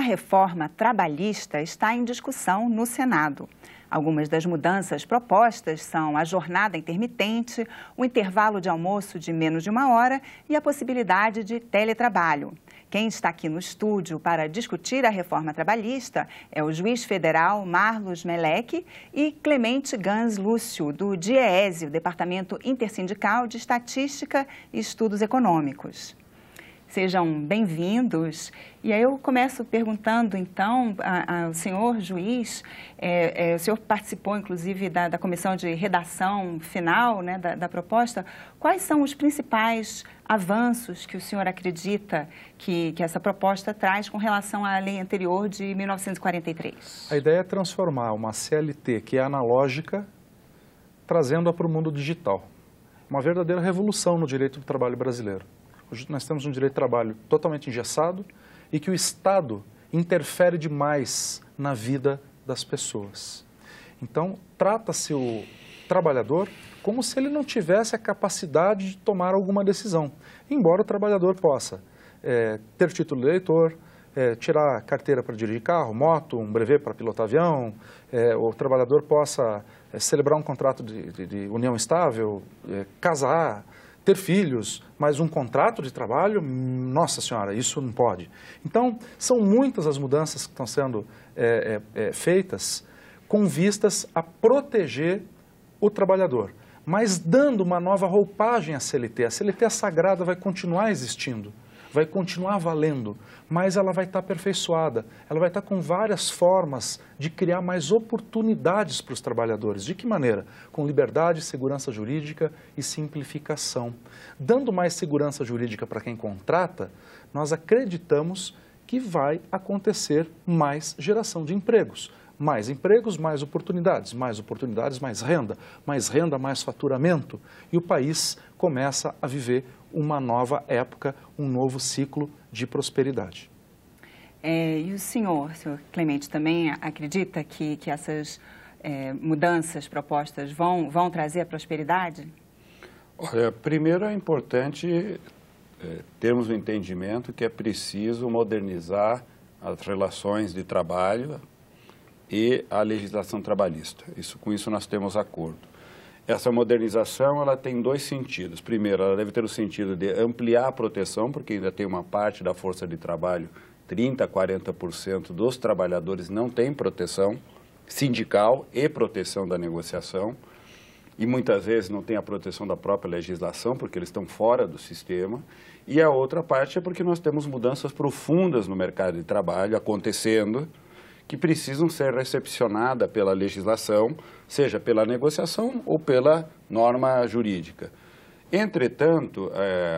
reforma trabalhista está em discussão no Senado. Algumas das mudanças propostas são a jornada intermitente, o intervalo de almoço de menos de 1 hora e a possibilidade de teletrabalho. Quem está aqui no estúdio para discutir a reforma trabalhista é o juiz federal Marlos Meleque e Clemente Gans Lúcio, do DIEESE, o Departamento Intersindical de Estatística e Estudos Econômicos. Sejam bem-vindos. E aí eu começo perguntando, então, ao senhor juiz, o senhor participou, inclusive, da comissão de redação final, né, da proposta. Quais são os principais avanços que o senhor acredita que essa proposta traz com relação à lei anterior de 1943? A ideia é transformar uma CLT que é analógica, trazendo-a para o mundo digital. Uma verdadeira revolução no direito do trabalho brasileiro. Hoje nós temos um direito de trabalho totalmente engessado e que o Estado interfere demais na vida das pessoas. Então, trata-se o trabalhador como se ele não tivesse a capacidade de tomar alguma decisão, embora o trabalhador possa ter título de eleitor, tirar carteira para dirigir carro, moto, um brevet para pilotar avião, o trabalhador possa celebrar um contrato de união estável, casar, ter filhos, mas um contrato de trabalho, nossa senhora, isso não pode. Então, são muitas as mudanças que estão sendo feitas com vistas a proteger o trabalhador, mas dando uma nova roupagem à CLT. A CLT sagrada vai continuar existindo, vai continuar valendo, mas ela vai estar aperfeiçoada, ela vai estar com várias formas de criar mais oportunidades para os trabalhadores. De que maneira? Com liberdade, segurança jurídica e simplificação. Dando mais segurança jurídica para quem contrata, nós acreditamos que vai acontecer mais geração de empregos. Mais empregos, mais oportunidades, mais renda, mais faturamento. E o país começa a viver uma nova época, um novo ciclo de prosperidade. E o senhor Clemente, também acredita que essas mudanças propostas vão trazer a prosperidade? Olha, primeiro é importante termos o entendimento que é preciso modernizar as relações de trabalho e a legislação trabalhista. Com isso nós temos acordo. Essa modernização ela tem dois sentidos. Primeiro, ela deve ter o sentido de ampliar a proteção, porque ainda tem uma parte da força de trabalho, 30% a 40% dos trabalhadores não tem proteção sindical e proteção da negociação, e muitas vezes não tem a proteção da própria legislação, porque eles estão fora do sistema. E a outra parte é porque nós temos mudanças profundas no mercado de trabalho acontecendo, que precisam ser recepcionadas pela legislação, seja pela negociação ou pela norma jurídica. Entretanto,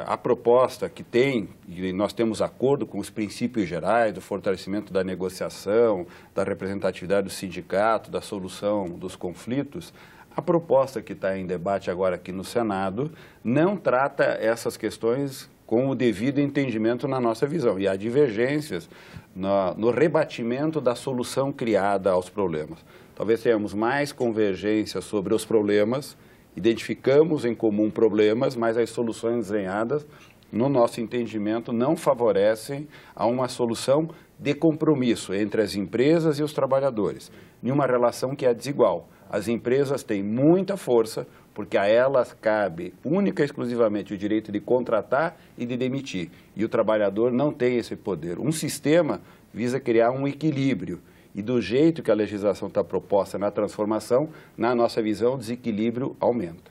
a proposta que tem, e nós temos acordo com os princípios gerais do fortalecimento da negociação, da representatividade do sindicato, da solução dos conflitos, a proposta que está em debate agora aqui no Senado não trata essas questões com o devido entendimento na nossa visão. E há divergências no rebatimento da solução criada aos problemas. Talvez tenhamos mais convergência sobre os problemas, identificamos em comum problemas, mas as soluções desenhadas, no nosso entendimento, não favorecem a uma solução de compromisso entre as empresas e os trabalhadores, em uma relação que é desigual. As empresas têm muita força, porque a elas cabe única e exclusivamente o direito de contratar e de demitir. E o trabalhador não tem esse poder. Um sistema visa criar um equilíbrio. E do jeito que a legislação está proposta na transformação, na nossa visão, o desequilíbrio aumenta.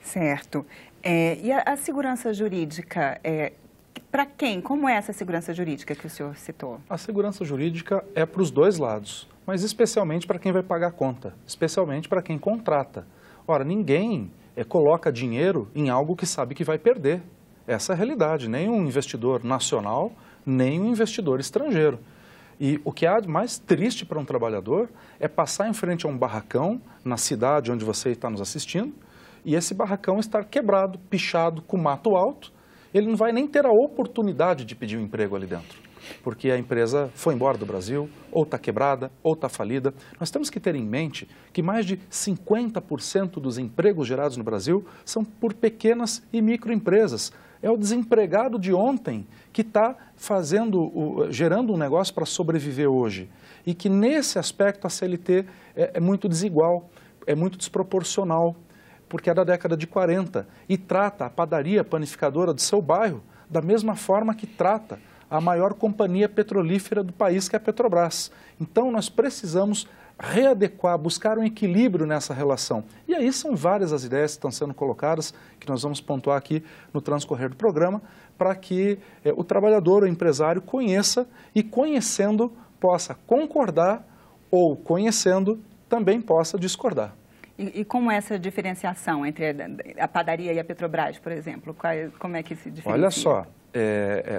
Certo. E a segurança jurídica, para quem? Como é essa segurança jurídica que o senhor citou? A segurança jurídica é para os dois lados, mas especialmente para quem vai pagar a conta, especialmente para quem contrata. Ora, ninguém coloca dinheiro em algo que sabe que vai perder. Essa é a realidade, nem um investidor nacional, nem um investidor estrangeiro. E o que há de mais triste para um trabalhador é passar em frente a um barracão na cidade onde você está nos assistindo e esse barracão estar quebrado, pichado, com mato alto. Ele não vai nem ter a oportunidade de pedir um emprego ali dentro. porque a empresa foi embora do Brasil, ou está quebrada, ou está falida. Nós temos que ter em mente que mais de 50% dos empregos gerados no Brasil são por pequenas e microempresas. É o desempregado de ontem que está gerando um negócio para sobreviver hoje. E que nesse aspecto a CLT é muito desigual, é muito desproporcional, porque é da década de 40 e trata a padaria panificadora do seu bairro da mesma forma que trata a maior companhia petrolífera do país, que é a Petrobras. Então nós precisamos readequar, buscar um equilíbrio nessa relação. E aí são várias as ideias que estão sendo colocadas, que nós vamos pontuar aqui no transcorrer do programa, para que o trabalhador, o empresário, conheça e, conhecendo, possa concordar ou, conhecendo, também possa discordar. E como é essa diferenciação entre a padaria e a Petrobras, por exemplo? Como é que se diferencia? Olha só,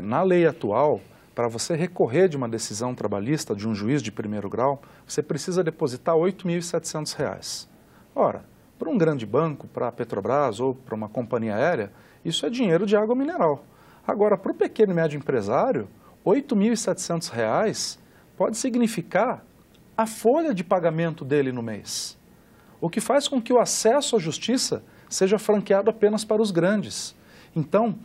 na lei atual, para você recorrer de uma decisão trabalhista de um juiz de primeiro grau, você precisa depositar R$ 8.700. Ora, para um grande banco, para a Petrobras ou para uma companhia aérea, isso é dinheiro de água mineral. Agora, para o pequeno e médio empresário, R$ 8.700 pode significar a folha de pagamento dele no mês. O que faz com que o acesso à justiça seja franqueado apenas para os grandes. Então,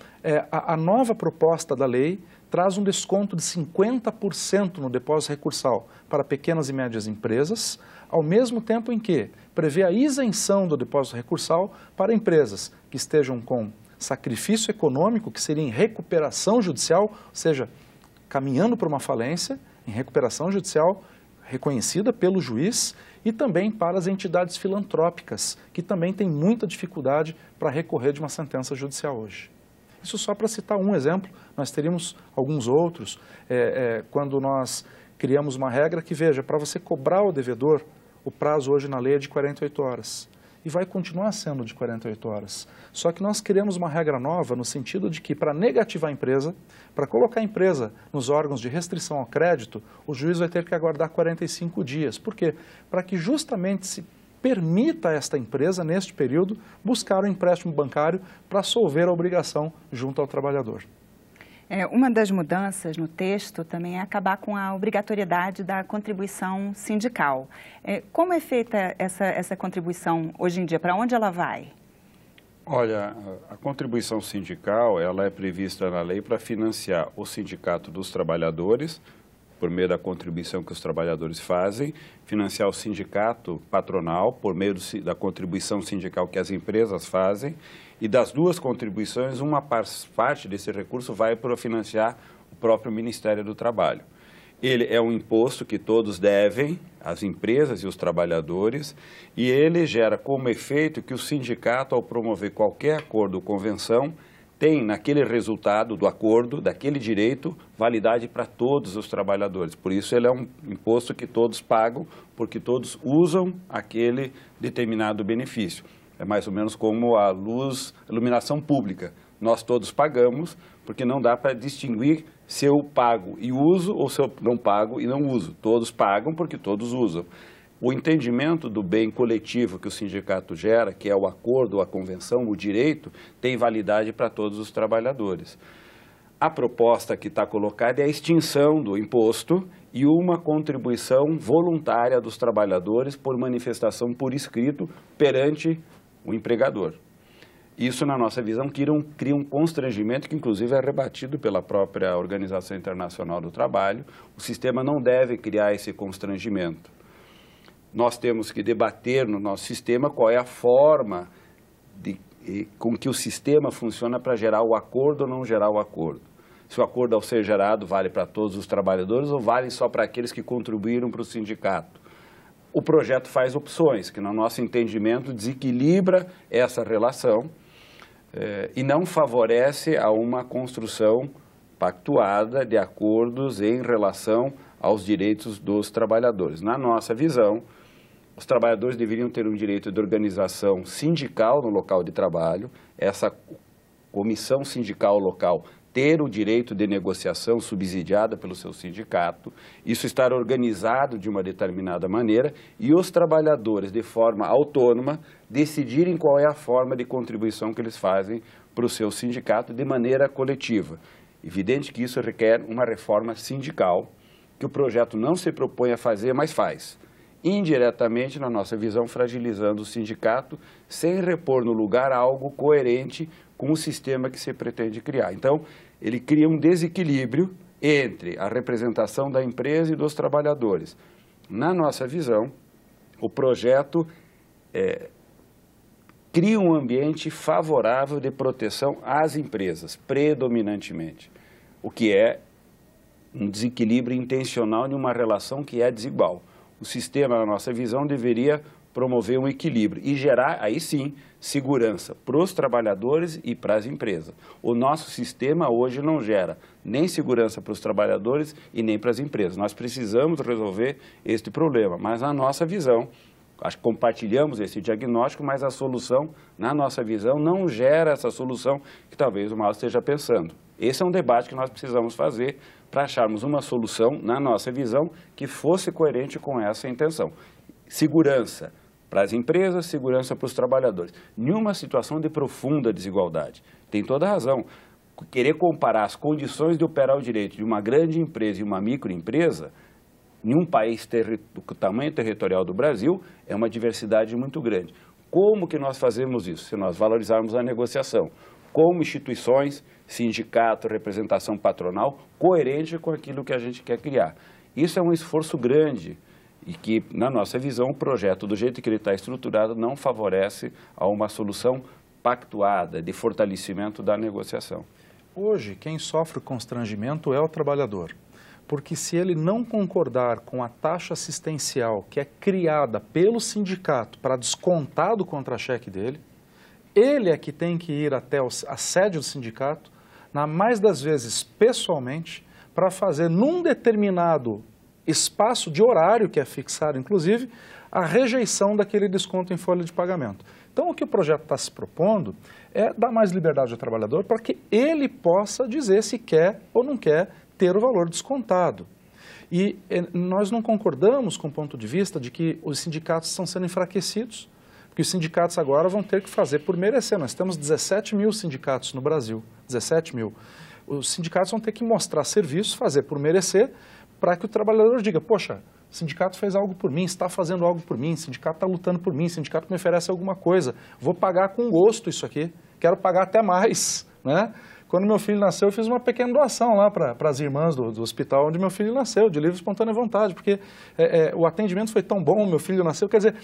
a nova proposta da lei traz um desconto de 50% no depósito recursal para pequenas e médias empresas, ao mesmo tempo em que prevê a isenção do depósito recursal para empresas que estejam com sacrifício econômico, que seria em recuperação judicial, ou seja, caminhando para uma falência, em recuperação judicial reconhecida pelo juiz, e também para as entidades filantrópicas, que também têm muita dificuldade para recorrer de uma sentença judicial hoje. Isso só para citar um exemplo, nós teríamos alguns outros, quando nós criamos uma regra que, veja, para você cobrar o devedor, o prazo hoje na lei é de 48 horas. E vai continuar sendo de 48 horas. Só que nós criamos uma regra nova no sentido de que, para negativar a empresa, para colocar a empresa nos órgãos de restrição ao crédito, o juiz vai ter que aguardar 45 dias. Por quê? Para que justamente se permita a esta empresa, neste período, buscar um empréstimo bancário para solver a obrigação junto ao trabalhador. Uma das mudanças no texto também é acabar com a obrigatoriedade da contribuição sindical. Como é feita essa contribuição hoje em dia? Para onde ela vai? Olha, a contribuição sindical ela é prevista na lei para financiar o sindicato dos trabalhadores, por meio da contribuição que os trabalhadores fazem, financiar o sindicato patronal, por meio da contribuição sindical que as empresas fazem, e das duas contribuições, uma parte desse recurso vai para financiar o próprio Ministério do Trabalho. Ele é um imposto que todos devem, as empresas e os trabalhadores, e ele gera como efeito que o sindicato, ao promover qualquer acordo ou convenção, tem naquele resultado do acordo, daquele direito, validade para todos os trabalhadores. Por isso ele é um imposto que todos pagam, porque todos usam aquele determinado benefício. É mais ou menos como a iluminação pública. Nós todos pagamos, porque não dá para distinguir se eu pago e uso ou se eu não pago e não uso. Todos pagam porque todos usam. O entendimento do bem coletivo que o sindicato gera, que é o acordo, a convenção, o direito, tem validade para todos os trabalhadores. A proposta que está colocada é a extinção do imposto e uma contribuição voluntária dos trabalhadores por manifestação por escrito perante o empregador. Isso, na nossa visão, cria um constrangimento que, inclusive, é rebatido pela própria Organização Internacional do Trabalho. O sistema não deve criar esse constrangimento. Nós temos que debater no nosso sistema qual é a forma com que o sistema funciona para gerar o acordo ou não gerar o acordo. Se o acordo, ao ser gerado, vale para todos os trabalhadores ou vale só para aqueles que contribuíram para o sindicato. O projeto faz opções, que no nosso entendimento desequilibra essa relação e não favorece a uma construção pactuada de acordos em relação aos direitos dos trabalhadores. Na nossa visão, os trabalhadores deveriam ter um direito de organização sindical no local de trabalho, essa comissão sindical local ter o direito de negociação subsidiada pelo seu sindicato, isso estar organizado de uma determinada maneira e os trabalhadores, de forma autônoma, decidirem qual é a forma de contribuição que eles fazem para o seu sindicato de maneira coletiva. Evidente que isso requer uma reforma sindical, que o projeto não se propõe a fazer, mas faz. Indiretamente, na nossa visão, fragilizando o sindicato, sem repor no lugar algo coerente com o sistema que se pretende criar. Então, ele cria um desequilíbrio entre a representação da empresa e dos trabalhadores. Na nossa visão, o projeto cria um ambiente favorável de proteção às empresas, predominantemente, o que é um desequilíbrio intencional de uma relação que é desigual. O sistema, na nossa visão, deveria promover um equilíbrio e gerar, aí sim, segurança para os trabalhadores e para as empresas. O nosso sistema hoje não gera nem segurança para os trabalhadores e nem para as empresas. Nós precisamos resolver este problema, mas na nossa visão, acho que compartilhamos esse diagnóstico, mas a solução, na nossa visão, não gera essa solução que talvez o Mauro esteja pensando. Esse é um debate que nós precisamos fazer para acharmos uma solução, na nossa visão, que fosse coerente com essa intenção. Segurança para as empresas, segurança para os trabalhadores. Nenhuma situação de profunda desigualdade. Tem toda a razão. Querer comparar as condições de operar o direito de uma grande empresa e uma microempresa, em um país do tamanho territorial do Brasil, é uma diversidade muito grande. Como que nós fazemos isso? Se nós valorizarmos a negociação, como instituições, sindicato, representação patronal, coerente com aquilo que a gente quer criar. Isso é um esforço grande e que, na nossa visão, o projeto, do jeito que ele está estruturado, não favorece a uma solução pactuada de fortalecimento da negociação. Hoje, quem sofre o constrangimento é o trabalhador, porque se ele não concordar com a taxa assistencial que é criada pelo sindicato para descontar do contra-cheque dele, ele é que tem que ir até a sede do sindicato, na mais das vezes pessoalmente, para fazer num determinado espaço de horário que é fixado, inclusive, a rejeição daquele desconto em folha de pagamento. Então, o que o projeto está se propondo é dar mais liberdade ao trabalhador para que ele possa dizer se quer ou não quer ter o valor descontado. E nós não concordamos com o ponto de vista de que os sindicatos estão sendo enfraquecidos, porque os sindicatos agora vão ter que fazer por merecer. Nós temos 17 mil sindicatos no Brasil, 17 mil. Os sindicatos vão ter que mostrar serviço, fazer por merecer, para que o trabalhador diga, poxa, o sindicato fez algo por mim, está fazendo algo por mim, o sindicato está lutando por mim, o sindicato me oferece alguma coisa, vou pagar com gosto isso aqui, quero pagar até mais, né? Quando meu filho nasceu, eu fiz uma pequena doação lá para as irmãs do hospital onde meu filho nasceu, de livre e espontânea vontade, porque o atendimento foi tão bom, meu filho nasceu. Quer dizer,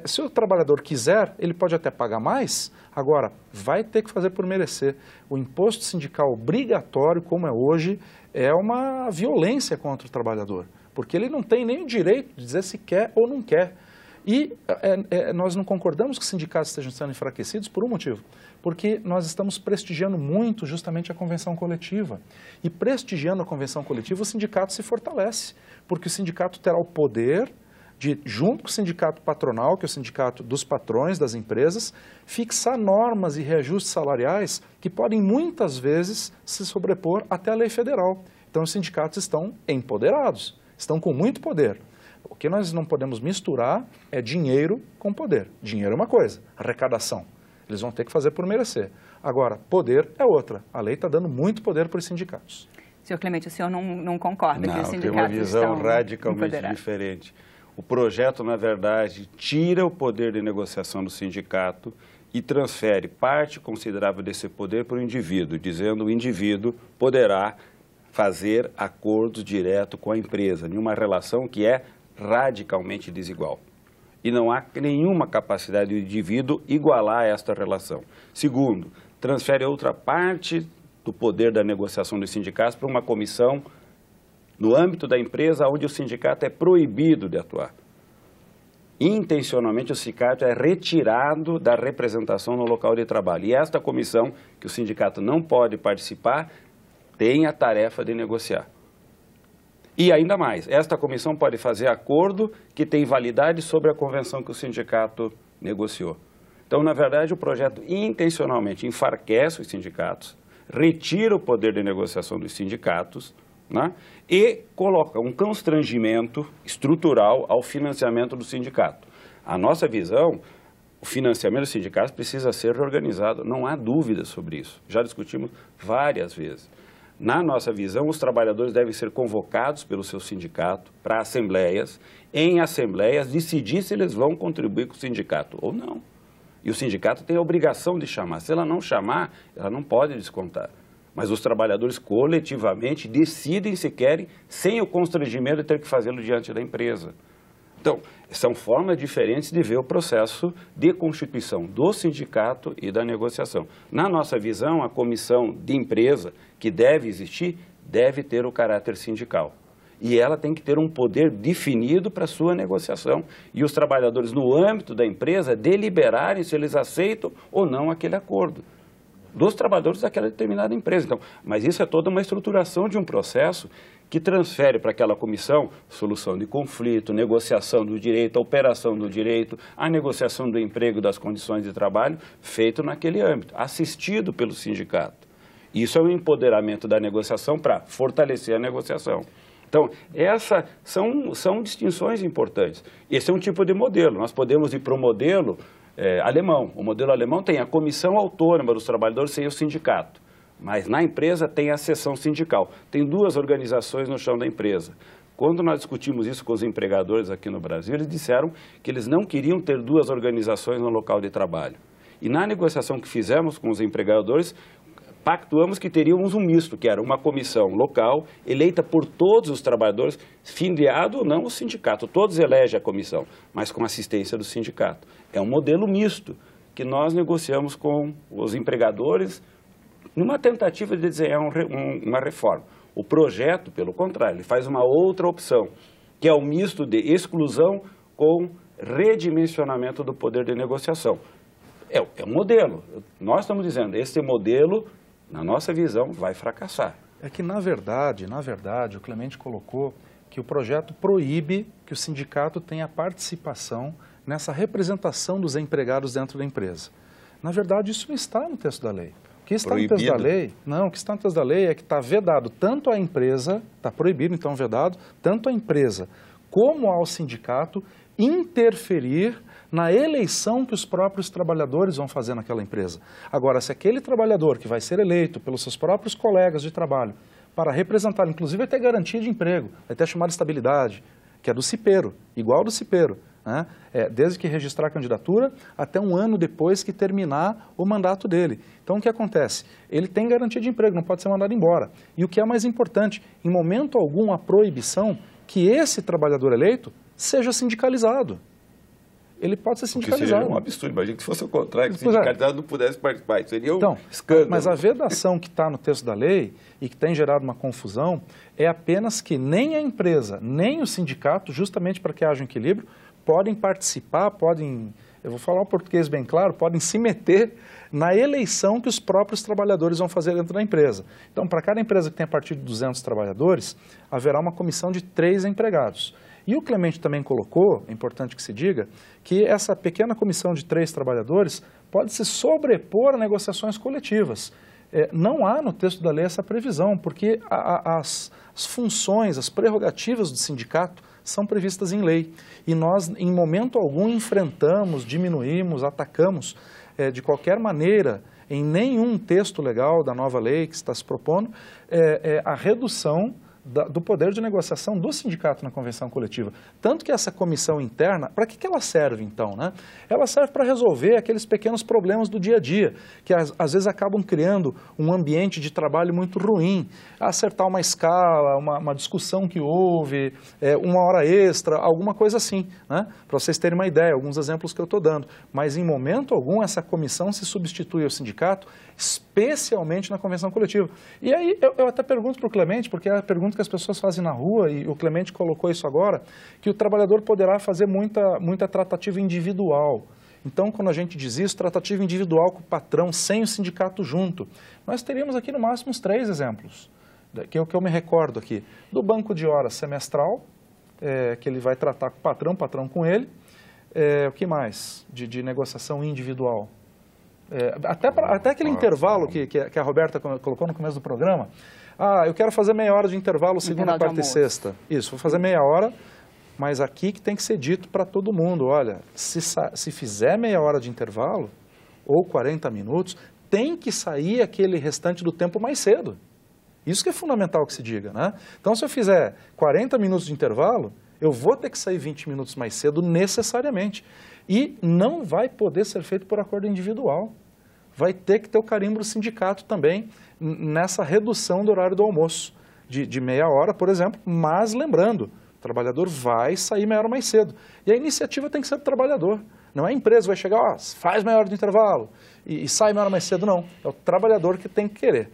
se o trabalhador quiser, ele pode até pagar mais, agora vai ter que fazer por merecer. O imposto sindical obrigatório, como é hoje, é uma violência contra o trabalhador, porque ele não tem nem o direito de dizer se quer ou não quer. E nós não concordamos que os sindicatos estejam sendo enfraquecidos por um motivo, porque nós estamos prestigiando muito justamente a convenção coletiva. E prestigiando a convenção coletiva, o sindicato se fortalece, porque o sindicato terá o poder de, junto com o sindicato patronal, que é o sindicato dos patrões das empresas, fixar normas e reajustes salariais que podem muitas vezes se sobrepor até a lei federal. Então os sindicatos estão empoderados, estão com muito poder. O que nós não podemos misturar é dinheiro com poder. Dinheiro é uma coisa, arrecadação. Eles vão ter que fazer por merecer. Agora, poder é outra. A lei está dando muito poder para os sindicatos. Senhor Clemente, o senhor não concorda que os sindicatos tem uma visão radicalmente diferente. O projeto, na verdade, tira o poder de negociação do sindicato e transfere parte considerável desse poder para o indivíduo, dizendo que o indivíduo poderá fazer acordos direto com a empresa, em uma relação que é radicalmente desigual. E não há nenhuma capacidade do indivíduo igualar esta relação. Segundo, transfere outra parte do poder da negociação dos sindicatos para uma comissão no âmbito da empresa onde o sindicato é proibido de atuar. Intencionalmente o sindicato é retirado da representação no local de trabalho. E esta comissão, que o sindicato não pode participar, tem a tarefa de negociar. E ainda mais, esta comissão pode fazer acordo que tem validade sobre a convenção que o sindicato negociou. Então, na verdade, o projeto intencionalmente enfraquece os sindicatos, retira o poder de negociação dos sindicatos, né, e coloca um constrangimento estrutural ao financiamento do sindicato. A nossa visão, o financiamento dos sindicatos precisa ser reorganizado, não há dúvida sobre isso. Já discutimos várias vezes. Na nossa visão, os trabalhadores devem ser convocados pelo seu sindicato para assembleias, em assembleias decidir se eles vão contribuir com o sindicato ou não. E o sindicato tem a obrigação de chamar. Se ela não chamar, ela não pode descontar. Mas os trabalhadores coletivamente decidem se querem, sem o constrangimento de ter que fazê-lo diante da empresa. Então, são formas diferentes de ver o processo de constituição do sindicato e da negociação. Na nossa visão, a comissão de empresa, que deve existir, deve ter o caráter sindical. E ela tem que ter um poder definido para a sua negociação. E os trabalhadores, no âmbito da empresa, deliberarem se eles aceitam ou não aquele acordo dos trabalhadores daquela determinada empresa. Então, mas isso é toda uma estruturação de um processo que transfere para aquela comissão solução de conflito, negociação do direito, a operação do direito, a negociação do emprego e das condições de trabalho, feito naquele âmbito, assistido pelo sindicato. Isso é o empoderamento da negociação para fortalecer a negociação. Então, essas são distinções importantes. Esse é um tipo de modelo. Nós podemos ir para o modelo alemão. O modelo alemão tem a comissão autônoma dos trabalhadores sem o sindicato. Mas na empresa tem a seção sindical. Tem 2 organizações no chão da empresa. Quando nós discutimos isso com os empregadores aqui no Brasil, eles disseram que eles não queriam ter 2 organizações no local de trabalho. E na negociação que fizemos com os empregadores, pactuamos que teríamos um misto, que era uma comissão local, eleita por todos os trabalhadores, filiado ou não o sindicato. Todos elegem a comissão, mas com assistência do sindicato. É um modelo misto que nós negociamos com os empregadores numa tentativa de desenhar uma reforma. O projeto, pelo contrário, ele faz uma outra opção, que é o misto de exclusão com redimensionamento do poder de negociação. É um modelo. Nós estamos dizendo, esse modelo, na nossa visão, vai fracassar. É que, na verdade, o Clemente colocou que o projeto proíbe que o sindicato tenha participação nessa representação dos empregados dentro da empresa. Na verdade, isso não está no texto da lei. O que está no texto da lei, não, o que está no texto da lei é que está vedado tanto à empresa, está proibido, então vedado, tanto à empresa como ao sindicato interferir na eleição que os próprios trabalhadores vão fazer naquela empresa. Agora, se aquele trabalhador que vai ser eleito pelos seus próprios colegas de trabalho para representar, inclusive vai ter garantia de emprego, vai ter a chamada estabilidade, que é do cipeiro, igual do cipeiro, né? Desde que registrar a candidatura até um ano depois que terminar o mandato dele. Então, o que acontece? Ele tem garantia de emprego, não pode ser mandado embora. E o que é mais importante, em momento algum, a proibição que esse trabalhador eleito seja sindicalizado. Ele pode ser sindicalizado. Seria um absurdo. Imagina que se fosse o contrário, que o sindicalizado não pudesse participar. Seria um escândalo. Mas a vedação que está no texto da lei e que tem gerado uma confusão é apenas que nem a empresa, nem o sindicato, justamente para que haja um equilíbrio, podem participar, eu vou falar o português bem claro, podem se meter na eleição que os próprios trabalhadores vão fazer dentro da empresa. Então, para cada empresa que tem a partir de 200 trabalhadores, haverá uma comissão de 3 empregados. E o Clemente também colocou, é importante que se diga, que essa pequena comissão de 3 trabalhadores pode se sobrepor a negociações coletivas. Não há no texto da lei essa previsão, porque as funções, as prerrogativas do sindicato são previstas em lei. E nós, em momento algum, enfrentamos, diminuímos, atacamos, de qualquer maneira, em nenhum texto legal da nova lei que está se propondo, a redução do poder de negociação do sindicato na convenção coletiva. Tanto que essa comissão interna, para que ela serve então, né? Ela serve para resolver aqueles pequenos problemas do dia a dia, que às vezes acabam criando um ambiente de trabalho muito ruim, acertar uma escala, uma discussão que houve, uma hora extra, alguma coisa assim, né? Para vocês terem uma ideia, alguns exemplos que eu estou dando. Mas em momento algum essa comissão se substitui ao sindicato, especialmente na convenção coletiva. E aí eu até pergunto para o Clemente, porque é a pergunta que as pessoas fazem na rua, e o Clemente colocou isso agora, que o trabalhador poderá fazer muita tratativa individual. Então, quando a gente diz isso, tratativa individual com o patrão, sem o sindicato junto, nós teríamos aqui no máximo uns 3 exemplos, que é o que eu me recordo aqui. Do banco de horas semestral, que ele vai tratar com o patrão com ele. O que mais de negociação individual? Até aquele intervalo que a Roberta colocou no começo do programa. Eu quero fazer meia hora de intervalo segunda, quarta e sexta. Isso, vou fazer meia hora, mas aqui que tem que ser dito para todo mundo, olha, se fizer meia hora de intervalo, ou 40 minutos, tem que sair aquele restante do tempo mais cedo. Isso que é fundamental que se diga, né? Então, se eu fizer 40 minutos de intervalo, eu vou ter que sair 20 minutos mais cedo necessariamente. E não vai poder ser feito por acordo individual. Vai ter que ter o carimbo do sindicato também nessa redução do horário do almoço, de meia hora, por exemplo, mas lembrando, o trabalhador vai sair meia hora mais cedo. E a iniciativa tem que ser do trabalhador. Não é a empresa que vai chegar, ó, faz meia hora de intervalo e sai meia hora mais cedo, não. É o trabalhador que tem que querer.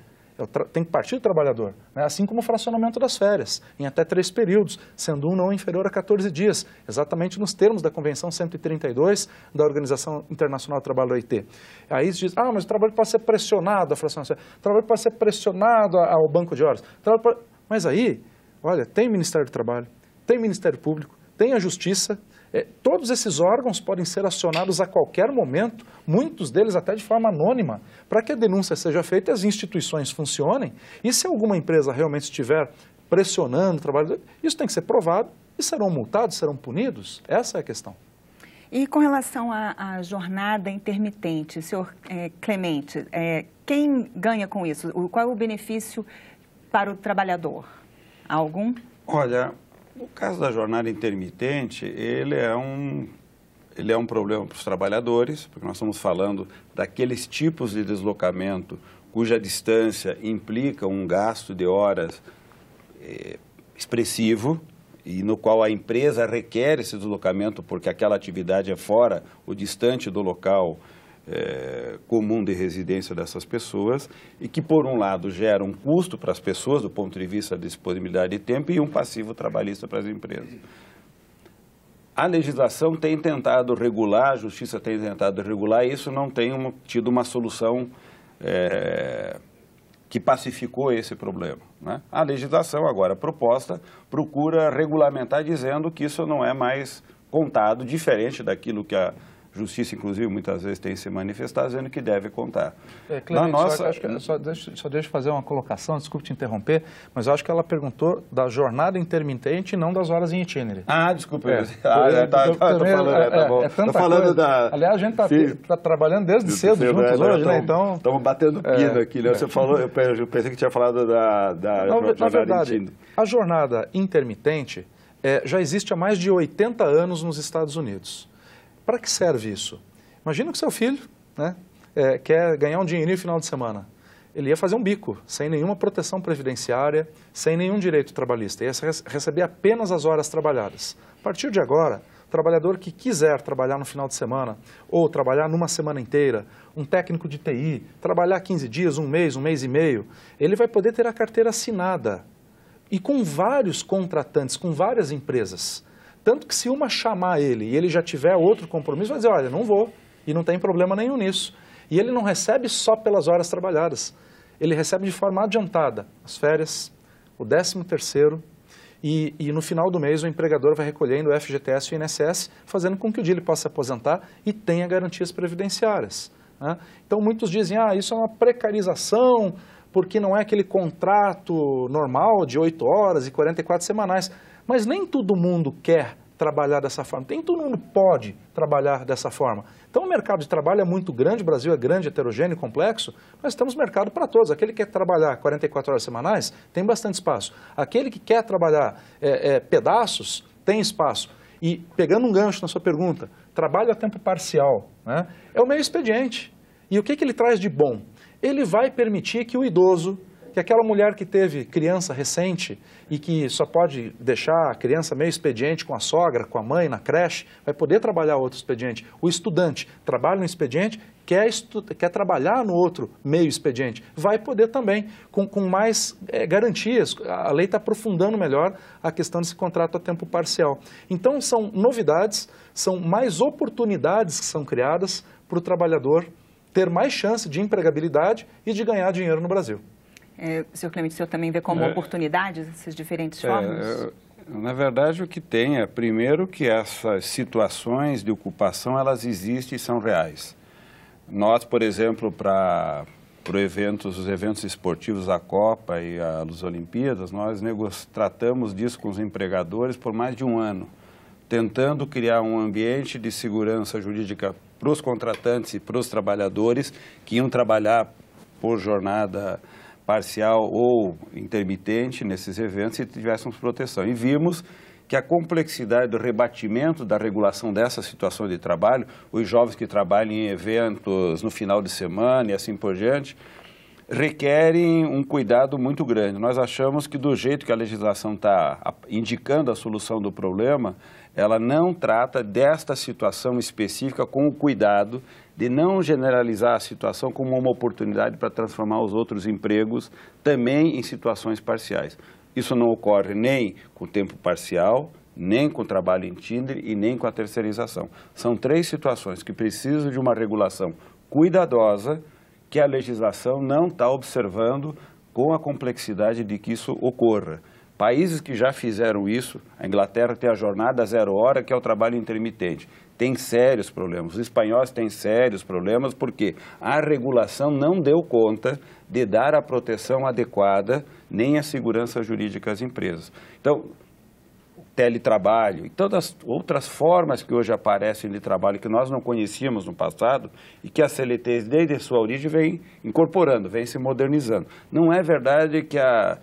Tem que partir do trabalhador, né? Assim como o fracionamento das férias, em até 3 períodos, sendo um não inferior a 14 dias, exatamente nos termos da Convenção 132 da Organização Internacional do Trabalho, OIT. Aí se diz, mas o trabalho pode ser pressionado, a fracionação, o trabalho pode ser pressionado ao banco de horas. Mas aí, olha, tem Ministério do Trabalho, tem Ministério Público, tem a Justiça, todos esses órgãos podem ser acionados a qualquer momento, muitos deles até de forma anônima, para que a denúncia seja feita e as instituições funcionem. E se alguma empresa realmente estiver pressionando o trabalhador, isso tem que ser provado e serão multados, serão punidos. Essa é a questão. E com relação à jornada intermitente, senhor Clemente, quem ganha com isso? Qual é o benefício para o trabalhador? Algum? Olha, no caso da jornada intermitente, ele é um problema para os trabalhadores, porque nós estamos falando daqueles tipos de deslocamento cuja distância implica um gasto de horas expressivo e no qual a empresa requer esse deslocamento porque aquela atividade é fora ou distante do local comum de residência dessas pessoas e que, por um lado, gera um custo para as pessoas do ponto de vista da disponibilidade de tempo e um passivo trabalhista para as empresas. A legislação tem tentado regular, a Justiça tem tentado regular e isso não tem tido uma solução que pacificou esse problema, né? A legislação agora proposta procura regulamentar dizendo que isso não é mais contado, diferente daquilo que a Justiça, inclusive, muitas vezes tem se manifestado, dizendo que deve contar. Clemente, só deixa eu fazer uma colocação, desculpe te interromper, mas eu acho que ela perguntou da jornada intermitente e não das horas em itinerary. Desculpa. Estou falando da... Aliás, a gente está trabalhando desde cedo juntos hoje, né? Então... Estamos batendo pino aqui, né? Você falou, eu pensei que tinha falado da na verdade, a jornada intermitente já existe há mais de 80 anos nos Estados Unidos. Para que serve isso? Imagina que seu filho, né, quer ganhar um dinheirinho no final de semana. Ele ia fazer um bico, sem nenhuma proteção previdenciária, sem nenhum direito trabalhista. Ia receber apenas as horas trabalhadas. A partir de agora, o trabalhador que quiser trabalhar no final de semana, ou trabalhar numa semana inteira, um técnico de TI, trabalhar 15 dias, um mês e meio, ele vai poder ter a carteira assinada. E com vários contratantes, com várias empresas. Tanto que se uma chamar ele e ele já tiver outro compromisso, vai dizer, olha, não vou, e não tem problema nenhum nisso. E ele não recebe só pelas horas trabalhadas, ele recebe de forma adiantada as férias, o 13º, e no final do mês o empregador vai recolhendo o FGTS e o INSS, fazendo com que o dia ele possa se aposentar e tenha garantias previdenciárias, né? Então muitos dizem, isso é uma precarização, porque não é aquele contrato normal de 8 horas e 44 semanais. Mas nem todo mundo quer trabalhar dessa forma, nem todo mundo pode trabalhar dessa forma. Então o mercado de trabalho é muito grande, o Brasil é grande, heterogêneo, complexo, mas temos mercado para todos. Aquele que quer trabalhar 44 horas semanais, tem bastante espaço. Aquele que quer trabalhar pedaços, tem espaço. E pegando um gancho na sua pergunta, trabalho a tempo parcial, né, é o meio expediente. E o que ele traz de bom? Ele vai permitir que o idoso, que aquela mulher que teve criança recente e que só pode deixar a criança meio expediente com a sogra, com a mãe na creche, vai poder trabalhar outro expediente. O estudante trabalha no expediente, quer trabalhar no outro meio expediente, vai poder também, com mais garantias. A lei está aprofundando melhor a questão desse contrato a tempo parcial. Então são novidades, são mais oportunidades que são criadas para o trabalhador ter mais chance de empregabilidade e de ganhar dinheiro no Brasil. Senhor Clemente, o senhor também vê como oportunidades essas diferentes formas? Na verdade, o que tem é, primeiro, que essas situações de ocupação, elas existem e são reais. Nós, por exemplo, para os eventos esportivos, a Copa e as Olimpíadas, nós tratamos disso com os empregadores por mais de um ano, tentando criar um ambiente de segurança jurídica para os contratantes e para os trabalhadores que iam trabalhar por jornada parcial ou intermitente nesses eventos e tivéssemos proteção. E vimos que a complexidade do rebatimento da regulação dessa situação de trabalho, os jovens que trabalham em eventos no final de semana e assim por diante, requerem um cuidado muito grande. Nós achamos que do jeito que a legislação está indicando a solução do problema, ela não trata desta situação específica com o cuidado de não generalizar a situação como uma oportunidade para transformar os outros empregos também em situações parciais. Isso não ocorre nem com o tempo parcial, nem com o trabalho em Tinder e nem com a terceirização. São 3 situações que precisam de uma regulação cuidadosa que a legislação não está observando com a complexidade de que isso ocorra. Países que já fizeram isso, a Inglaterra tem a jornada 0 hora, que é o trabalho intermitente. Tem sérios problemas. Os espanhóis têm sérios problemas porque a regulação não deu conta de dar a proteção adequada nem a segurança jurídica às empresas. Então, teletrabalho e todas as outras formas que hoje aparecem de trabalho que nós não conhecíamos no passado e que a CLT, desde a sua origem, vem incorporando, vem se modernizando. Não é verdade que a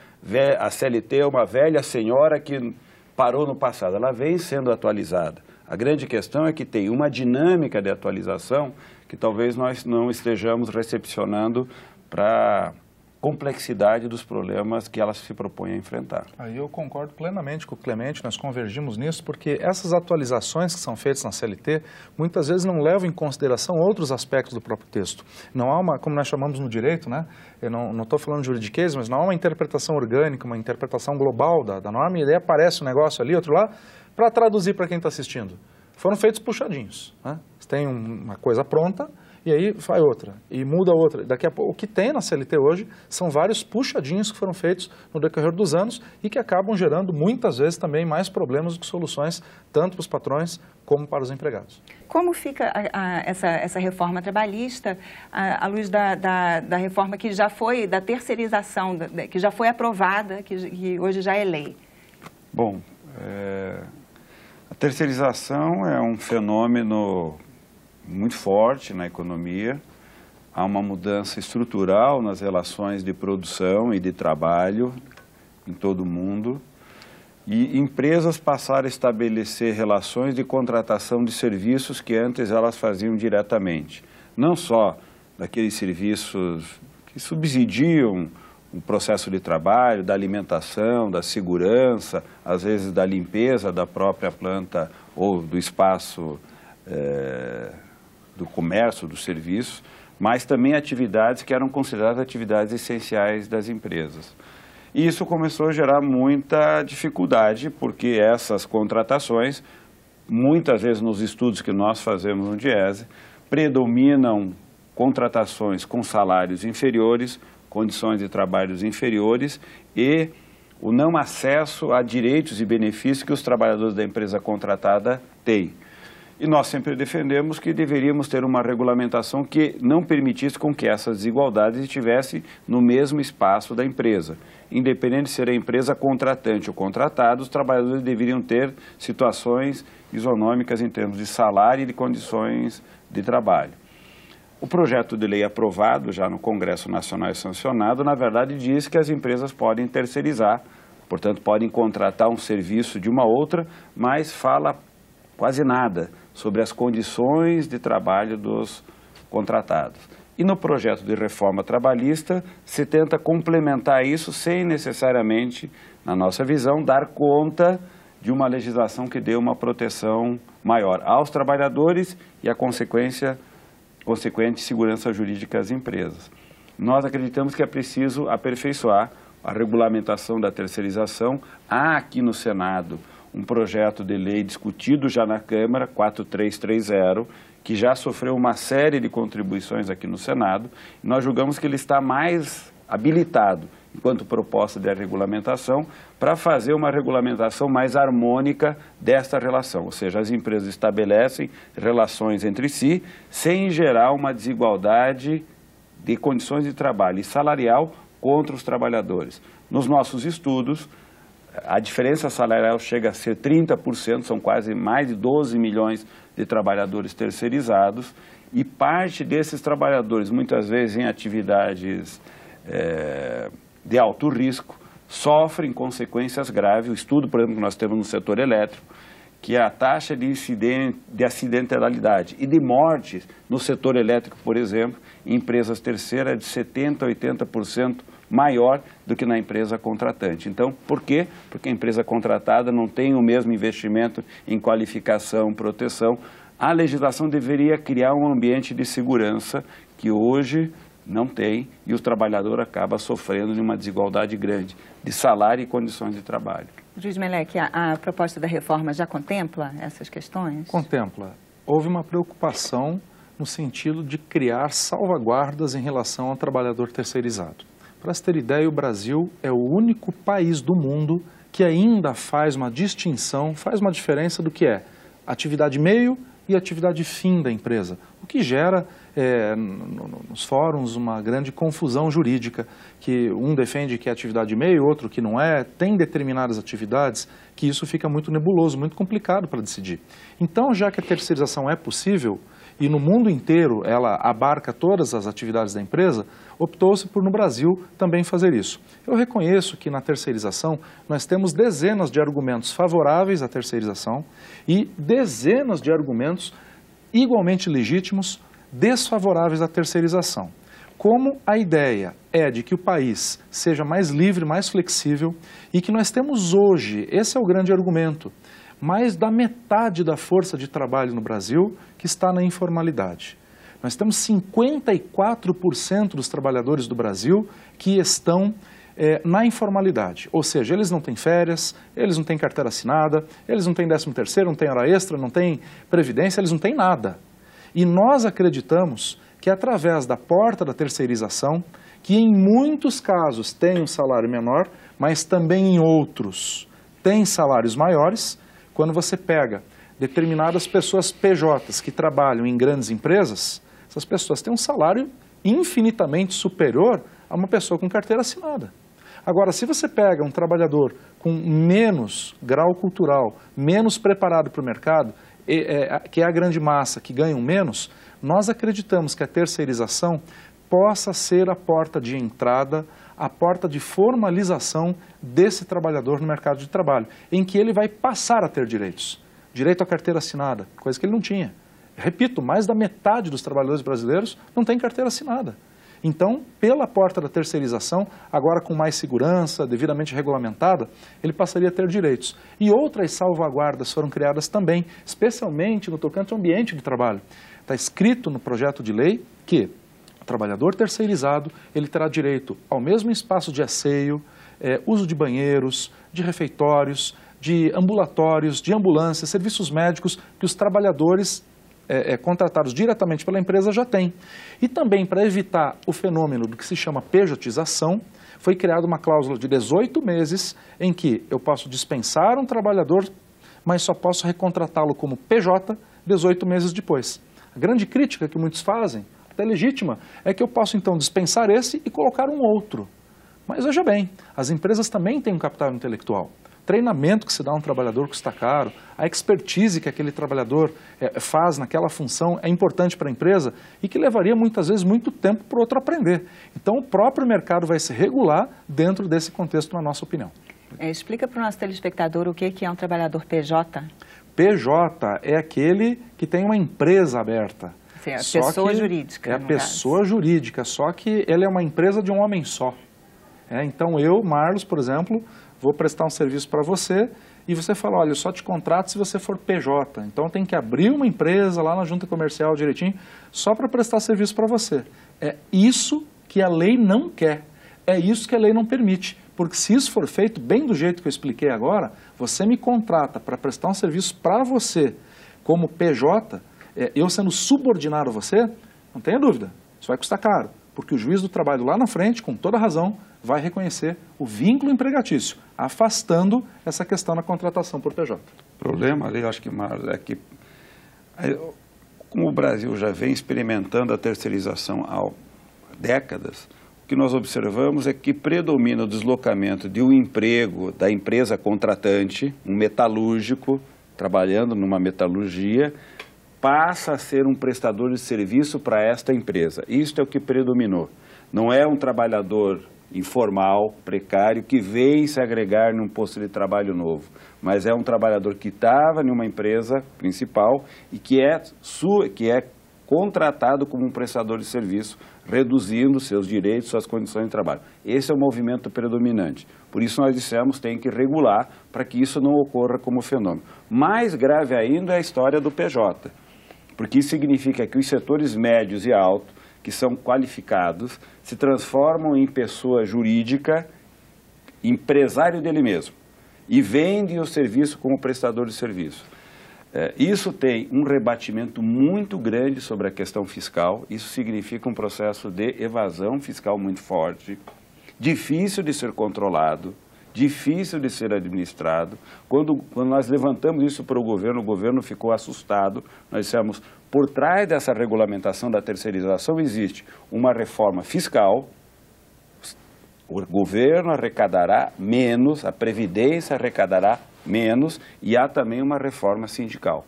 CLT é uma velha senhora que parou no passado, ela vem sendo atualizada. A grande questão é que tem uma dinâmica de atualização que talvez nós não estejamos recepcionando para complexidade dos problemas que ela se propõe a enfrentar. Aí eu concordo plenamente com o Clemente, nós convergimos nisso, porque essas atualizações que são feitas na CLT, muitas vezes não levam em consideração outros aspectos do próprio texto. Não há uma, como nós chamamos no direito, né? Eu não estou falando de juridiquês, mas não há uma interpretação orgânica, uma interpretação global da norma, e daí aparece um negócio ali, outro lá, para traduzir para quem está assistindo. Foram feitos puxadinhos, né? Você tem uma coisa pronta, e aí vai outra, e muda outra. Daqui a pouco, o que tem na CLT hoje são vários puxadinhos que foram feitos no decorrer dos anos e que acabam gerando muitas vezes também mais problemas do que soluções, tanto para os patrões como para os empregados. Como fica essa reforma trabalhista à luz da reforma que já foi, da terceirização, que já foi aprovada, que hoje já é lei? Bom, a terceirização é um fenômeno muito forte na economia, há uma mudança estrutural nas relações de produção e de trabalho em todo o mundo e empresas passaram a estabelecer relações de contratação de serviços que antes elas faziam diretamente, não só daqueles serviços que subsidiam o processo de trabalho, da alimentação, da segurança, às vezes da limpeza da própria planta ou do espaço do comércio, do serviço, mas também atividades que eram consideradas atividades essenciais das empresas. E isso começou a gerar muita dificuldade, porque essas contratações, muitas vezes nos estudos que nós fazemos no DIESE, predominam contratações com salários inferiores, condições de trabalhos inferiores e o não acesso a direitos e benefícios que os trabalhadores da empresa contratada têm. E nós sempre defendemos que deveríamos ter uma regulamentação que não permitisse com que essas desigualdades estivessem no mesmo espaço da empresa. Independente de ser a empresa contratante ou contratada, os trabalhadores deveriam ter situações isonômicas em termos de salário e de condições de trabalho. O projeto de lei aprovado já no Congresso Nacional e sancionado, na verdade, diz que as empresas podem terceirizar, portanto, podem contratar um serviço de uma outra, mas fala quase nada sobre as condições de trabalho dos contratados. E no projeto de reforma trabalhista se tenta complementar isso sem necessariamente, na nossa visão, dar conta de uma legislação que dê uma proteção maior aos trabalhadores e a consequente segurança jurídica às empresas. Nós acreditamos que é preciso aperfeiçoar a regulamentação da terceirização. Há aqui no Senado um projeto de lei discutido já na Câmara, 4330, que já sofreu uma série de contribuições aqui no Senado. Nós julgamos que ele está mais habilitado, enquanto proposta de regulamentação, para fazer uma regulamentação mais harmônica desta relação. Ou seja, as empresas estabelecem relações entre si, sem gerar uma desigualdade de condições de trabalho e salarial contra os trabalhadores. Nos nossos estudos, a diferença salarial chega a ser 30%, são quase mais de 12 milhões de trabalhadores terceirizados, e parte desses trabalhadores, muitas vezes em atividades de alto risco sofrem consequências graves. O estudo, por exemplo, que nós temos no setor elétrico, que a taxa de acidentalidade e de mortes no setor elétrico, por exemplo, em empresas terceiras é de 70% a 80% maior do que na empresa contratante. Então, por quê? Porque a empresa contratada não tem o mesmo investimento em qualificação, proteção. A legislação deveria criar um ambiente de segurança que hoje não tem, e o trabalhador acaba sofrendo de uma desigualdade grande de salário e condições de trabalho. Juiz Melec, a proposta da reforma já contempla essas questões? Contempla. Houve uma preocupação no sentido de criar salvaguardas em relação ao trabalhador terceirizado. Para se ter ideia, o Brasil é o único país do mundo que ainda faz uma distinção, faz uma diferença do que é atividade meio e atividade fim da empresa, o que gera nos fóruns uma grande confusão jurídica, que um defende que é atividade meio, outro que não é, tem determinadas atividades que isso fica muito nebuloso, muito complicado para decidir. Então, já que a terceirização é possível, e no mundo inteiro ela abarca todas as atividades da empresa, optou-se por no Brasil também fazer isso. Eu reconheço que na terceirização nós temos dezenas de argumentos favoráveis à terceirização e dezenas de argumentos igualmente legítimos desfavoráveis à terceirização. Como a ideia é de que o país seja mais livre, mais flexível e que nós temos hoje, esse é o grande argumento, mais da metade da força de trabalho no Brasil que está na informalidade. Nós temos 54% dos trabalhadores do Brasil que estão na informalidade, ou seja, eles não têm férias, eles não têm carteira assinada, eles não têm 13º, não têm hora extra, não têm previdência, eles não têm nada. E nós acreditamos que através da porta da terceirização, que em muitos casos tem um salário menor, mas também em outros tem salários maiores, quando você pega determinadas pessoas PJs que trabalham em grandes empresas, essas pessoas têm um salário infinitamente superior a uma pessoa com carteira assinada. Agora, se você pega um trabalhador com menos grau cultural, menos preparado para o mercado, que é a grande massa, que ganham menos, nós acreditamos que a terceirização possa ser a porta de entrada, a porta de formalização desse trabalhador no mercado de trabalho, em que ele vai passar a ter direitos. Direito à carteira assinada, coisa que ele não tinha. Repito, mais da metade dos trabalhadores brasileiros não tem carteira assinada. Então, pela porta da terceirização, agora com mais segurança, devidamente regulamentada, ele passaria a ter direitos. E outras salvaguardas foram criadas também, especialmente no tocante ao ambiente de trabalho. Está escrito no projeto de lei que o trabalhador terceirizado ele terá direito ao mesmo espaço de asseio, uso de banheiros, de refeitórios, de ambulatórios, de ambulâncias, serviços médicos que os trabalhadores contratados diretamente pela empresa já têm. E também, para evitar o fenômeno do que se chama pejotização, foi criada uma cláusula de 18 meses em que eu posso dispensar um trabalhador, mas só posso recontratá-lo como PJ 18 meses depois. A grande crítica que muitos fazem, até legítima, é que eu posso então dispensar esse e colocar um outro. Mas veja bem, as empresas também têm um capital intelectual. Treinamento que se dá a um trabalhador custa caro, a expertise que aquele trabalhador faz naquela função é importante para a empresa e que levaria muitas vezes muito tempo para o outro aprender. Então o próprio mercado vai se regular dentro desse contexto, na nossa opinião. Explica para o nosso telespectador o que é um trabalhador PJ. PJ é aquele que tem uma empresa aberta. Sim, a pessoa jurídica. É a pessoa jurídica, só que ele é uma empresa de um homem só. Então eu, Marlos, por exemplo, vou prestar um serviço para você e você fala, olha, eu só te contrato se você for PJ. Então tem que abrir uma empresa lá na junta comercial direitinho só para prestar serviço para você. É isso que a lei não quer. É isso que a lei não permite. Porque se isso for feito bem do jeito que eu expliquei agora, você me contrata para prestar um serviço para você como PJ, eu sendo subordinado a você, não tenha dúvida, isso vai custar caro. Porque o juiz do trabalho lá na frente, com toda razão, vai reconhecer o vínculo empregatício, afastando essa questão na contratação por PJ. O problema ali, acho que, Marlos, é que como o Brasil já vem experimentando a terceirização há décadas, o que nós observamos é que predomina o deslocamento de um emprego da empresa contratante, um metalúrgico, trabalhando numa metalurgia, passa a ser um prestador de serviço para esta empresa. Isto é o que predominou. Não é um trabalhador informal, precário, que vem se agregar num posto de trabalho novo, mas é um trabalhador que estava em uma empresa principal e que é contratado como um prestador de serviço, reduzindo seus direitos, suas condições de trabalho. Esse é o movimento predominante. Por isso nós dissemos que tem que regular para que isso não ocorra como fenômeno. Mais grave ainda é a história do PJ, porque isso significa que os setores médios e altos, que são qualificados, se transformam em pessoa jurídica, empresário dele mesmo, e vendem o serviço como prestador de serviço. Isso tem um rebatimento muito grande sobre a questão fiscal, isso significa um processo de evasão fiscal muito forte, difícil de ser controlado, difícil de ser administrado. Quando nós levantamos isso para o governo ficou assustado. Nós dissemos, por trás dessa regulamentação da terceirização existe uma reforma fiscal, o governo arrecadará menos, a Previdência arrecadará menos e há também uma reforma sindical.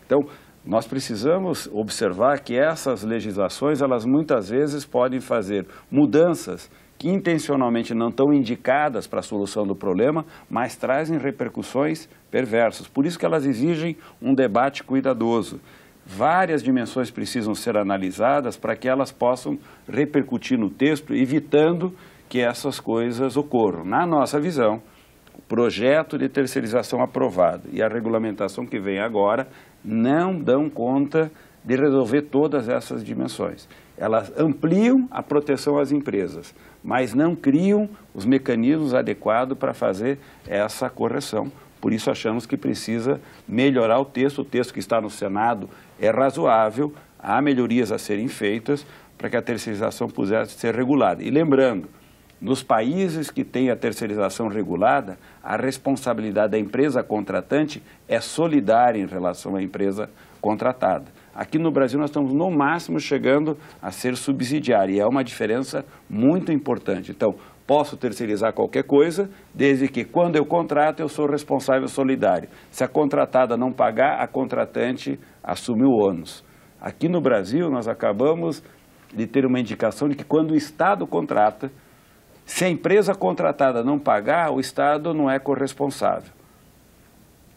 Então, nós precisamos observar que essas legislações, elas muitas vezes podem fazer mudanças que intencionalmente não estão indicadas para a solução do problema, mas trazem repercussões perversas. Por isso que elas exigem um debate cuidadoso. Várias dimensões precisam ser analisadas para que elas possam repercutir no texto, evitando que essas coisas ocorram. Na nossa visão, o projeto de terceirização aprovado e a regulamentação que vem agora não dão conta de resolver todas essas dimensões. Elas ampliam a proteção às empresas, mas não criam os mecanismos adequados para fazer essa correção. Por isso achamos que precisa melhorar o texto que está no Senado é razoável, há melhorias a serem feitas para que a terceirização pudesse ser regulada. E lembrando, nos países que têm a terceirização regulada, a responsabilidade da empresa contratante é solidária em relação à empresa contratada. Aqui no Brasil nós estamos no máximo chegando a ser subsidiário e é uma diferença muito importante. Então, posso terceirizar qualquer coisa, desde que quando eu contrato eu sou responsável solidário. Se a contratada não pagar, a contratante assume o ônus. Aqui no Brasil nós acabamos de ter uma indicação de que quando o Estado contrata, se a empresa contratada não pagar, o Estado não é corresponsável.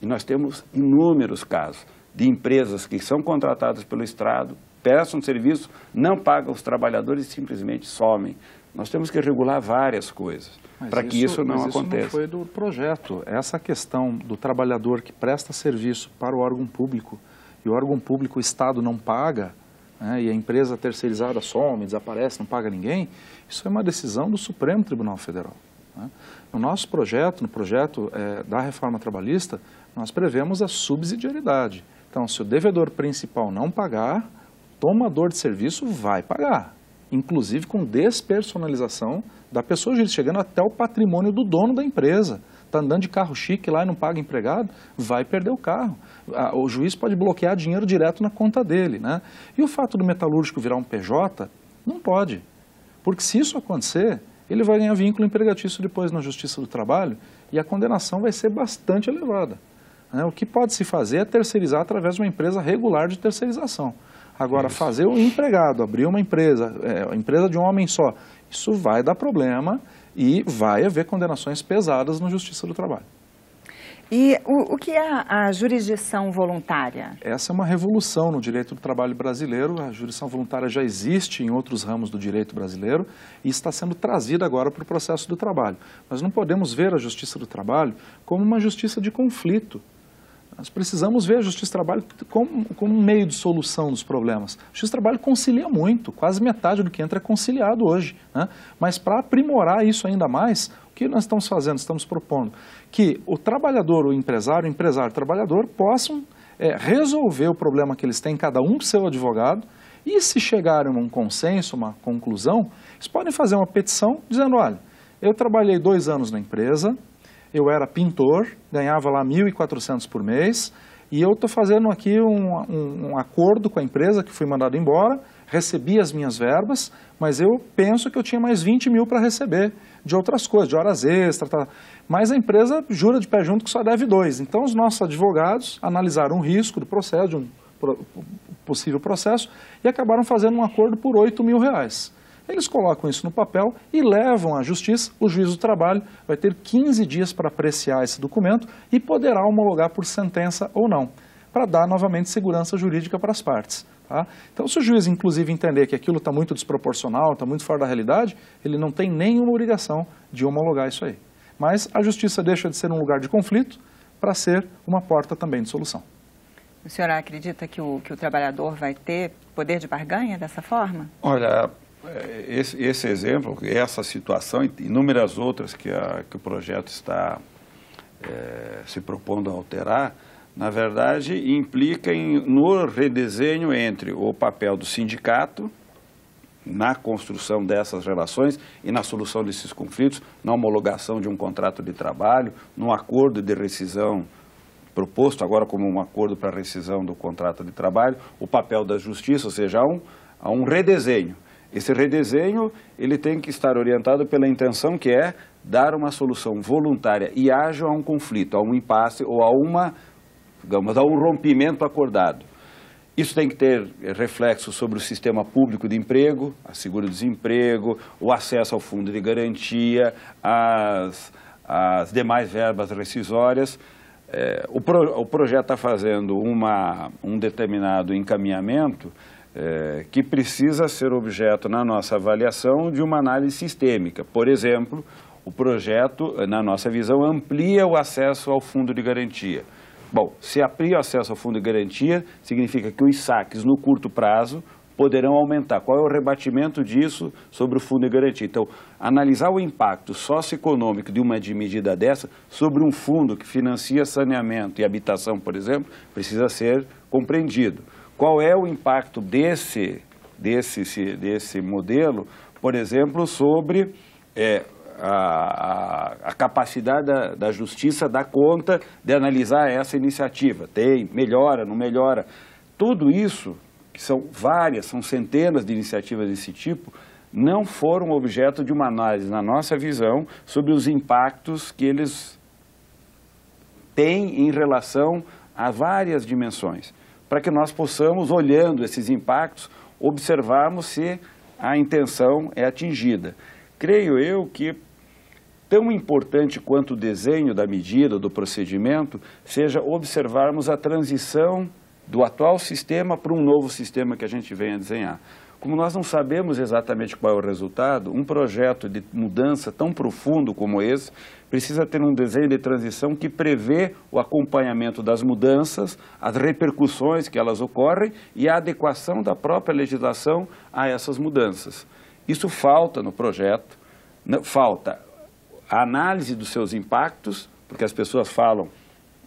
E nós temos inúmeros casos de empresas que são contratadas pelo Estado, prestam serviço, não pagam os trabalhadores e simplesmente somem. Nós temos que regular várias coisas para que isso não aconteça. Isso não foi do projeto. Essa questão do trabalhador que presta serviço para o órgão público e o órgão público, o Estado, não paga, né, e a empresa terceirizada some, desaparece, não paga ninguém, isso é uma decisão do Supremo Tribunal Federal. Né? No nosso projeto, no projeto da reforma trabalhista, nós prevemos a subsidiariedade. Então, se o devedor principal não pagar, o tomador de serviço vai pagar, inclusive com despersonalização da pessoa jurídica, chegando até o patrimônio do dono da empresa. Está andando de carro chique lá e não paga empregado, vai perder o carro. O juiz pode bloquear dinheiro direto na conta dele, né? E o fato do metalúrgico virar um PJ, não pode. Porque se isso acontecer, ele vai ganhar vínculo empregatício depois na Justiça do Trabalho e a condenação vai ser bastante elevada. O que pode se fazer é terceirizar através de uma empresa regular de terceirização. Agora, fazer o empregado abrir uma empresa, a empresa de um homem só, isso vai dar problema e vai haver condenações pesadas na Justiça do Trabalho. E o que é a jurisdição voluntária? Essa é uma revolução no direito do trabalho brasileiro. A jurisdição voluntária já existe em outros ramos do direito brasileiro e está sendo trazida agora para o processo do trabalho. Nós não podemos ver a Justiça do Trabalho como uma justiça de conflito. Nós precisamos ver a Justiça do Trabalho como um meio de solução dos problemas. A Justiça do Trabalho concilia muito, quase metade do que entra é conciliado hoje, né? Mas para aprimorar isso ainda mais, o que nós estamos fazendo? Estamos propondo que o trabalhador, o empresário, o trabalhador possam resolver o problema que eles têm, cada um com seu advogado, e se chegarem a um consenso, uma conclusão, eles podem fazer uma petição dizendo, olha, eu trabalhei 2 anos na empresa, eu era pintor, ganhava lá 1.400 por mês, e eu estou fazendo aqui um acordo com a empresa que fui mandado embora, recebi as minhas verbas, mas eu penso que eu tinha mais 20 mil para receber de outras coisas, de horas extras, tá? Mas a empresa jura de pé junto que só deve 2. Então os nossos advogados analisaram o risco do processo, de um possível processo, e acabaram fazendo um acordo por 8 mil reais. Eles colocam isso no papel e levam à justiça. O juiz do trabalho vai ter 15 dias para apreciar esse documento e poderá homologar por sentença ou não, para dar novamente segurança jurídica para as partes. Tá? Então, se o juiz, inclusive, entender que aquilo está muito desproporcional, está muito fora da realidade, ele não tem nenhuma obrigação de homologar isso aí. Mas a justiça deixa de ser um lugar de conflito para ser uma porta também de solução. O senhor acredita que o trabalhador vai ter poder de barganha dessa forma? Olha, esse exemplo, essa situação e inúmeras outras que o projeto está se propondo a alterar, na verdade, implica no redesenho entre o papel do sindicato na construção dessas relações e na solução desses conflitos, na homologação de um contrato de trabalho, no acordo de rescisão proposto agora como um acordo para rescisão do contrato de trabalho, o papel da justiça, ou seja, há um redesenho. Esse redesenho ele tem que estar orientado pela intenção que é dar uma solução voluntária e ágil a um conflito, a um impasse ou a um rompimento acordado. Isso tem que ter reflexo sobre o sistema público de emprego, a seguro-desemprego, o acesso ao fundo de garantia, as demais verbas rescisórias. O projeto está fazendo um determinado encaminhamento que precisa ser objeto, na nossa avaliação, de uma análise sistêmica. Por exemplo, o projeto, na nossa visão, amplia o acesso ao fundo de garantia. Bom, se amplia o acesso ao fundo de garantia, significa que os saques no curto prazo poderão aumentar. Qual é o rebatimento disso sobre o fundo de garantia? Então, analisar o impacto socioeconômico de uma medida dessa sobre um fundo que financia saneamento e habitação, por exemplo, precisa ser compreendido. Qual é o impacto desse modelo, por exemplo, sobre a capacidade da justiça dar conta de analisar essa iniciativa? Melhora, não melhora? Tudo isso, que são centenas de iniciativas desse tipo, não foram objeto de uma análise, na nossa visão, sobre os impactos que eles têm em relação a várias dimensões, para que nós possamos, olhando esses impactos, observarmos se a intenção é atingida. Creio eu que tão importante quanto o desenho da medida, do procedimento, seja observarmos a transição do atual sistema para um novo sistema que a gente venha desenhar. Como nós não sabemos exatamente qual é o resultado, um projeto de mudança tão profundo como esse precisa ter um desenho de transição que prevê o acompanhamento das mudanças, as repercussões que elas ocorrem e a adequação da própria legislação a essas mudanças. Isso falta no projeto, falta a análise dos seus impactos, porque as pessoas falam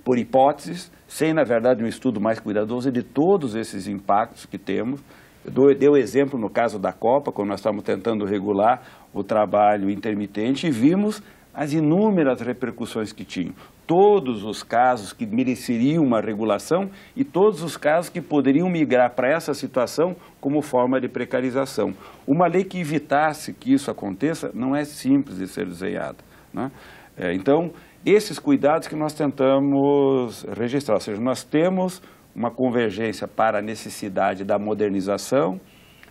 por hipóteses, sem, na verdade, um estudo mais cuidadoso de todos esses impactos que temos. Eu dei o exemplo no caso da Copa, quando nós estávamos tentando regular o trabalho intermitente e vimos as inúmeras repercussões que tinham. Todos os casos que mereceriam uma regulação e todos os casos que poderiam migrar para essa situação como forma de precarização. Uma lei que evitasse que isso aconteça não é simples de ser desenhada, né? Então, esses cuidados que nós tentamos registrar, ou seja, nós temos uma convergência para a necessidade da modernização,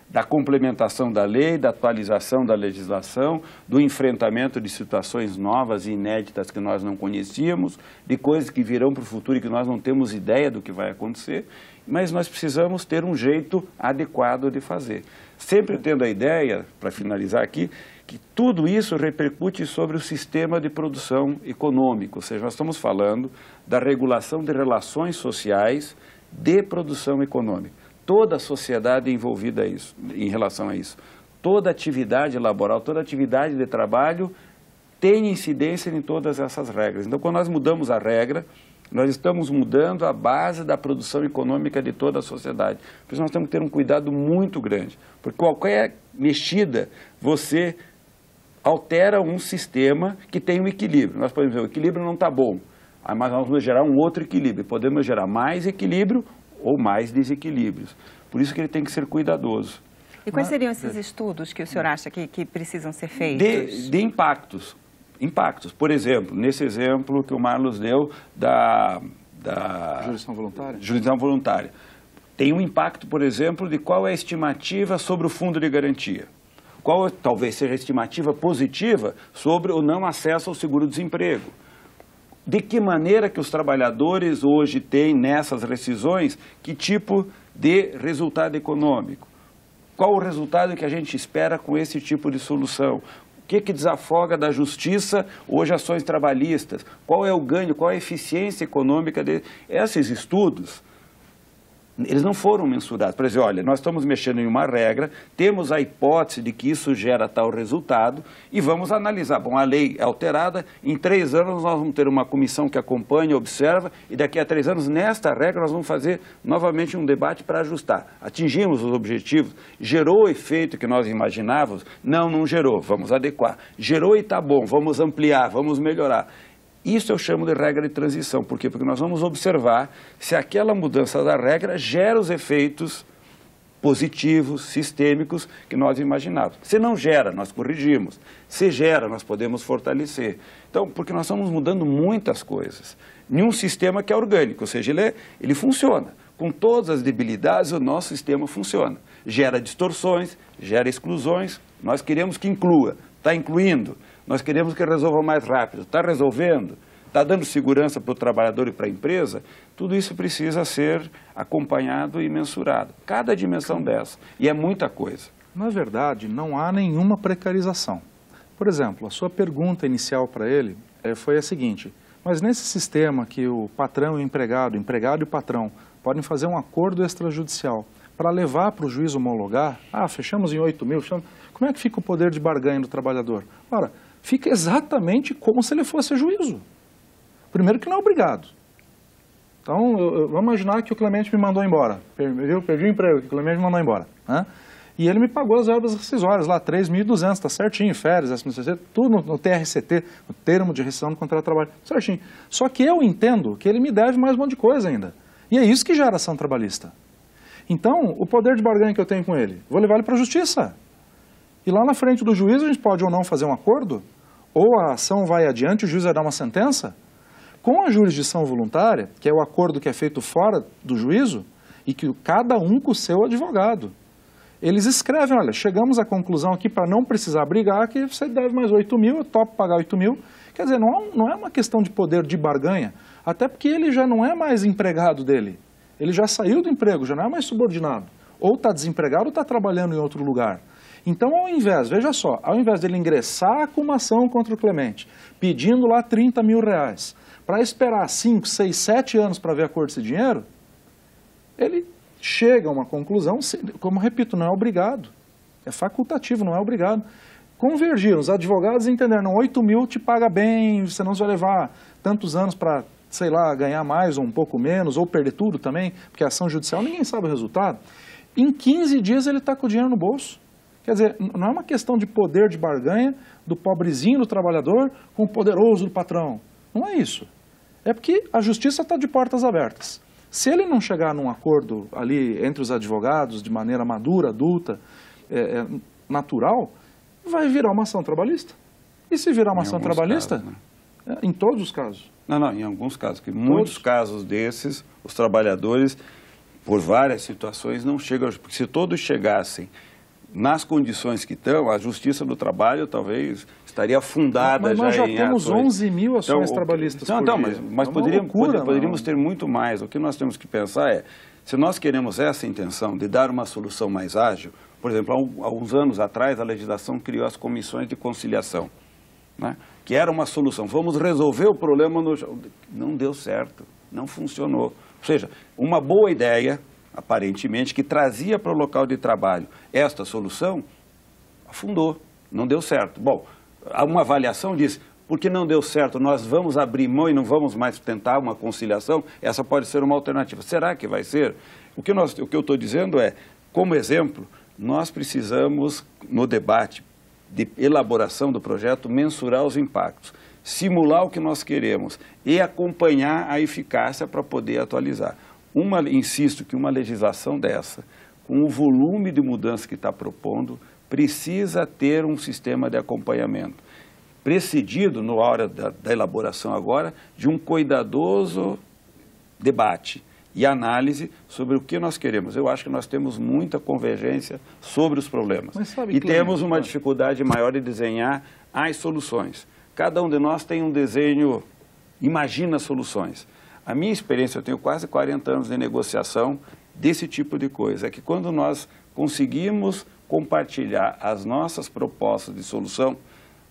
da complementação da lei, da atualização da legislação, do enfrentamento de situações novas e inéditas que nós não conhecíamos, de coisas que virão para o futuro e que nós não temos ideia do que vai acontecer, mas nós precisamos ter um jeito adequado de fazer. Sempre tendo a ideia, para finalizar aqui, que tudo isso repercute sobre o sistema de produção econômico, ou seja, nós estamos falando da regulação de relações sociais de produção econômica. Toda a sociedade é envolvida em relação a isso. Toda atividade laboral, toda atividade de trabalho tem incidência em todas essas regras. Então, quando nós mudamos a regra, nós estamos mudando a base da produção econômica de toda a sociedade. Por isso nós temos que ter um cuidado muito grande, porque qualquer mexida, você altera um sistema que tem um equilíbrio. Nós podemos dizer, o equilíbrio não está bom, mas nós vamos gerar um outro equilíbrio. Podemos gerar mais equilíbrio ou mais desequilíbrios. Por isso que ele tem que ser cuidadoso. E quais seriam esses estudos que o senhor acha que precisam ser feitos? De impactos. Impactos. Por exemplo, nesse exemplo que o Marlos deu da jurisdição voluntária. Jurisdição voluntária. Tem um impacto, por exemplo, de qual é a estimativa sobre o fundo de garantia. qual talvez seja a estimativa positiva sobre o não acesso ao seguro-desemprego. De que maneira que os trabalhadores hoje têm nessas rescisões, que tipo de resultado econômico? Qual o resultado que a gente espera com esse tipo de solução? O que desafoga da justiça hoje ações trabalhistas? Qual é o ganho, qual é a eficiência econômica desses estudos? Eles não foram mensurados. Por exemplo, olha, nós estamos mexendo em uma regra, temos a hipótese de que isso gera tal resultado e vamos analisar. Bom, a lei é alterada, em 3 anos nós vamos ter uma comissão que acompanha, observa, e daqui a 3 anos, nesta regra, nós vamos fazer novamente um debate para ajustar. Atingimos os objetivos, gerou o efeito que nós imaginávamos? Não gerou, vamos adequar. Gerou e está bom, vamos ampliar, vamos melhorar. Isso eu chamo de regra de transição. Por quê? Porque nós vamos observar se aquela mudança da regra gera os efeitos positivos, sistêmicos que nós imaginávamos. Se não gera, nós corrigimos. Se gera, nós podemos fortalecer. Então, porque nós estamos mudando muitas coisas em um sistema que é orgânico, ou seja, ele funciona. Com todas as debilidades, o nosso sistema funciona. Gera distorções, gera exclusões. Nós queremos que inclua. Está incluindo. Nós queremos que resolva mais rápido. Está resolvendo? Está dando segurança para o trabalhador e para a empresa? Tudo isso precisa ser acompanhado e mensurado. Cada dimensão dessa. E é muita coisa. Na verdade, não há nenhuma precarização. Por exemplo, a sua pergunta inicial para ele foi a seguinte: mas nesse sistema que o patrão e o empregado e o patrão, podem fazer um acordo extrajudicial para levar para o juiz homologar, fechamos em 8 mil, como é que fica o poder de barganha do trabalhador? Ora, fica exatamente como se ele fosse a juízo. Primeiro que não é obrigado. Então, vamos imaginar que o Clemente me mandou embora. Perdi o emprego, que o Clemente me mandou embora. Né? E ele me pagou as verbas rescisórias lá, 3.200, está certinho, férias, tudo no TRCT, no termo de rescisão do contrato de trabalho, certinho. Só que eu entendo que ele me deve mais um monte de coisa ainda. E é isso que gera ação trabalhista. Então, o poder de barganha que eu tenho com ele, vou levar ele para a justiça. E lá na frente do juiz a gente pode ou não fazer um acordo, ou a ação vai adiante, o juiz vai dar uma sentença. Com a jurisdição voluntária, que é o acordo que é feito fora do juízo, e que cada um com o seu advogado. Eles escrevem, olha, chegamos à conclusão aqui para não precisar brigar, que você deve mais 8 mil, eu topo pagar 8 mil. Quer dizer, não é uma questão de poder de barganha, até porque ele já não é mais empregado dele. Ele já saiu do emprego, já não é mais subordinado. Ou está desempregado ou está trabalhando em outro lugar. Então, veja só, ao invés dele ingressar com uma ação contra o Clemente, pedindo lá 30 mil reais, para esperar 5, 6, 7 anos para ver a cor desse dinheiro, ele chega a uma conclusão, como repito, não é obrigado. É facultativo, não é obrigado. Convergiram, os advogados entenderam, 8 mil te paga bem, você não vai levar tantos anos para, sei lá, ganhar mais ou um pouco menos, ou perder tudo também, porque a ação judicial ninguém sabe o resultado. Em 15 dias ele está com o dinheiro no bolso. Quer dizer, não é uma questão de poder de barganha do pobrezinho do trabalhador com o poderoso do patrão. Não é isso. É porque a justiça está de portas abertas. Se ele não chegar num acordo ali entre os advogados de maneira madura, adulta, natural, vai virar uma ação trabalhista. E se virar uma ação trabalhista, casos, né? Em todos os casos. Não, em alguns casos. Porque muitos casos desses, os trabalhadores, por várias situações, não chegam. Porque se todos chegassem nas condições que estão, a Justiça do Trabalho talvez estaria afundada já em Mas nós já temos ações. 11 mil ações trabalhistas por dia. Mas poderíamos ter muito mais. O que nós temos que pensar é, se nós queremos essa intenção de dar uma solução mais ágil, por exemplo, há uns anos atrás a legislação criou as comissões de conciliação, né? Que era uma solução. Vamos resolver o problema Não deu certo, não funcionou. Ou seja, uma boa ideia, aparentemente, que trazia para o local de trabalho esta solução, afundou, não deu certo. Bom, uma avaliação diz, porque não deu certo, nós vamos abrir mão e não vamos mais tentar uma conciliação, essa pode ser uma alternativa. Será que vai ser? O que eu estou dizendo é, como exemplo, nós precisamos, no debate de elaboração do projeto, mensurar os impactos, simular o que nós queremos e acompanhar a eficácia para poder atualizar. Insisto que uma legislação dessa, com o volume de mudança que está propondo, precisa ter um sistema de acompanhamento, precedido, na hora da elaboração agora, de um cuidadoso debate, e análise sobre o que nós queremos. Eu acho que nós temos muita convergência sobre os problemas. E temos uma dificuldade maior de desenhar as soluções. Cada um de nós tem um desenho, imagina soluções. A minha experiência, eu tenho quase 40 anos de negociação desse tipo de coisa, é que quando nós conseguimos compartilhar as nossas propostas de solução,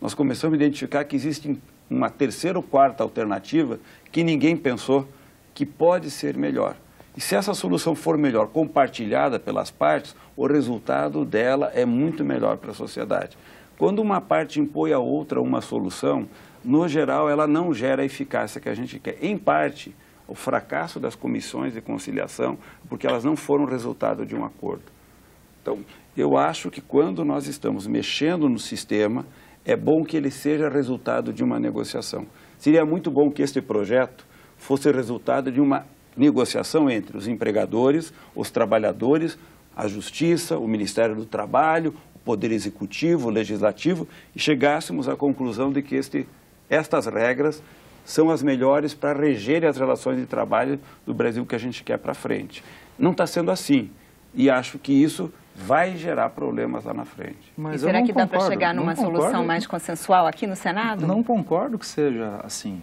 nós começamos a identificar que existe uma terceira ou quarta alternativa que ninguém pensou que pode ser melhor. E se essa solução for melhor compartilhada pelas partes, o resultado dela é muito melhor para a sociedade. Quando uma parte impõe a outra uma solução, no geral ela não gera a eficácia que a gente quer. Em parte, o fracasso das comissões de conciliação, porque elas não foram resultado de um acordo. Então, eu acho que quando nós estamos mexendo no sistema, é bom que ele seja resultado de uma negociação. Seria muito bom que este projeto fosse resultado de uma negociação entre os empregadores, os trabalhadores, a Justiça, o Ministério do Trabalho, o Poder Executivo, o Legislativo, e chegássemos à conclusão de que estas regras são as melhores para reger as relações de trabalho do Brasil que a gente quer para frente. Não está sendo assim, e acho que isso vai gerar problemas lá na frente. Mas será que dá para chegar numa solução mais consensual aqui no Senado? Não concordo que seja assim.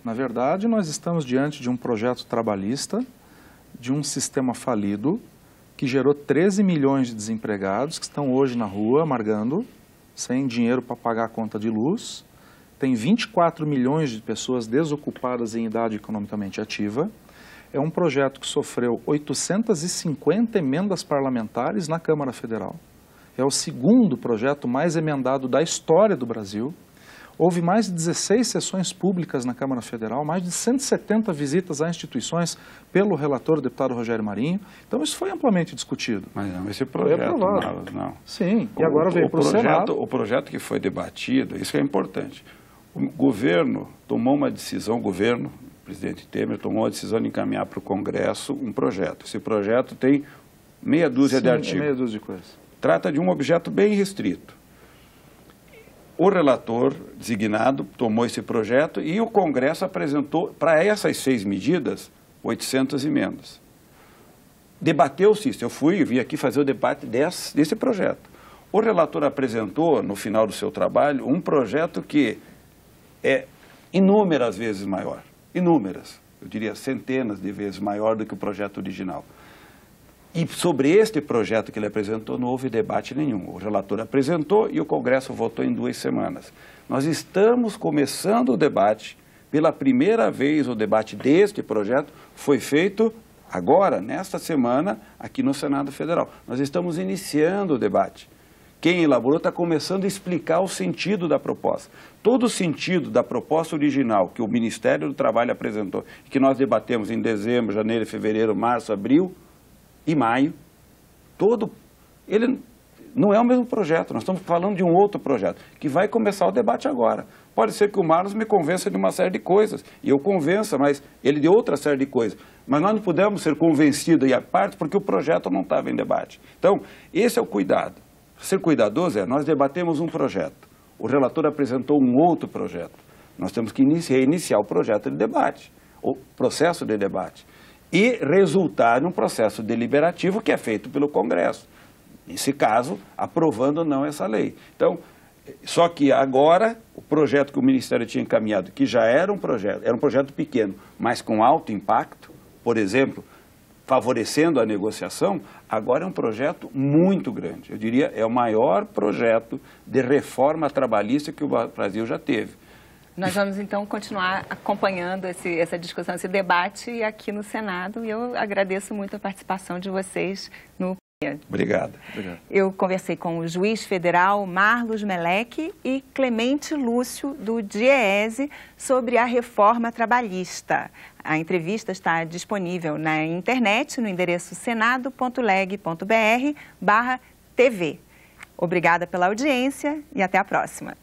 Na verdade, nós estamos diante de um projeto trabalhista, de um sistema falido, que gerou 13 milhões de desempregados que estão hoje na rua, amargando, sem dinheiro para pagar a conta de luz. Tem 24 milhões de pessoas desocupadas em idade economicamente ativa. É um projeto que sofreu 850 emendas parlamentares na Câmara Federal. É o segundo projeto mais emendado da história do Brasil. Houve mais de 16 sessões públicas na Câmara Federal, mais de 170 visitas a instituições pelo relator, o deputado Rogério Marinho. Então, isso foi amplamente discutido. Mas não, esse projeto não. Sim, e agora veio para o Senado. O projeto que foi debatido, isso é importante. O governo tomou uma decisão, o presidente Temer tomou uma decisão de encaminhar para o Congresso um projeto. Esse projeto tem meia dúzia de artigos. Meia dúzia de coisas. Trata de um objeto bem restrito. O relator designado tomou esse projeto e o Congresso apresentou, para essas 6 medidas, 800 emendas. Debateu-se isso. Eu vim aqui fazer o debate desse projeto. O relator apresentou, no final do seu trabalho, um projeto que é inúmeras vezes maior. Inúmeras. Eu diria centenas de vezes maior do que o projeto original. E sobre este projeto que ele apresentou não houve debate nenhum. O relator apresentou e o Congresso votou em 2 semanas. Nós estamos começando o debate. Pela primeira vez o debate deste projeto foi feito agora, nesta semana, aqui no Senado Federal. Nós estamos iniciando o debate. Quem elaborou está começando a explicar o sentido da proposta. Todo o sentido da proposta original que o Ministério do Trabalho apresentou, e que nós debatemos em dezembro, janeiro, fevereiro, março, abril e maio, ele não é o mesmo projeto. Nós estamos falando de um outro projeto, que vai começar o debate agora. Pode ser que o Marlos me convença de uma série de coisas, e eu convença, mas ele de outra série de coisas. Mas nós não pudemos ser convencidos aí à parte, porque o projeto não estava em debate. Então, esse é o cuidado. Ser cuidadoso nós debatemos um projeto, o relator apresentou um outro projeto. Nós temos que iniciar o projeto de debate, o processo de debate, e resultar num processo deliberativo que é feito pelo Congresso. Nesse caso, aprovando ou não essa lei. Então, só que agora, o projeto que o Ministério tinha encaminhado, que já era um projeto pequeno, mas com alto impacto, por exemplo, favorecendo a negociação, agora é um projeto muito grande. Eu diria, é o maior projeto de reforma trabalhista que o Brasil já teve. Nós vamos, então, continuar acompanhando essa discussão, esse debate aqui no Senado, e eu agradeço muito a participação de vocês no Obrigado. Eu conversei com o juiz federal Marlos Meleque e Clemente Lúcio, do DIEESE, sobre a reforma trabalhista. A entrevista está disponível na internet, no endereço senado.leg.br/TV. Obrigada pela audiência e até a próxima.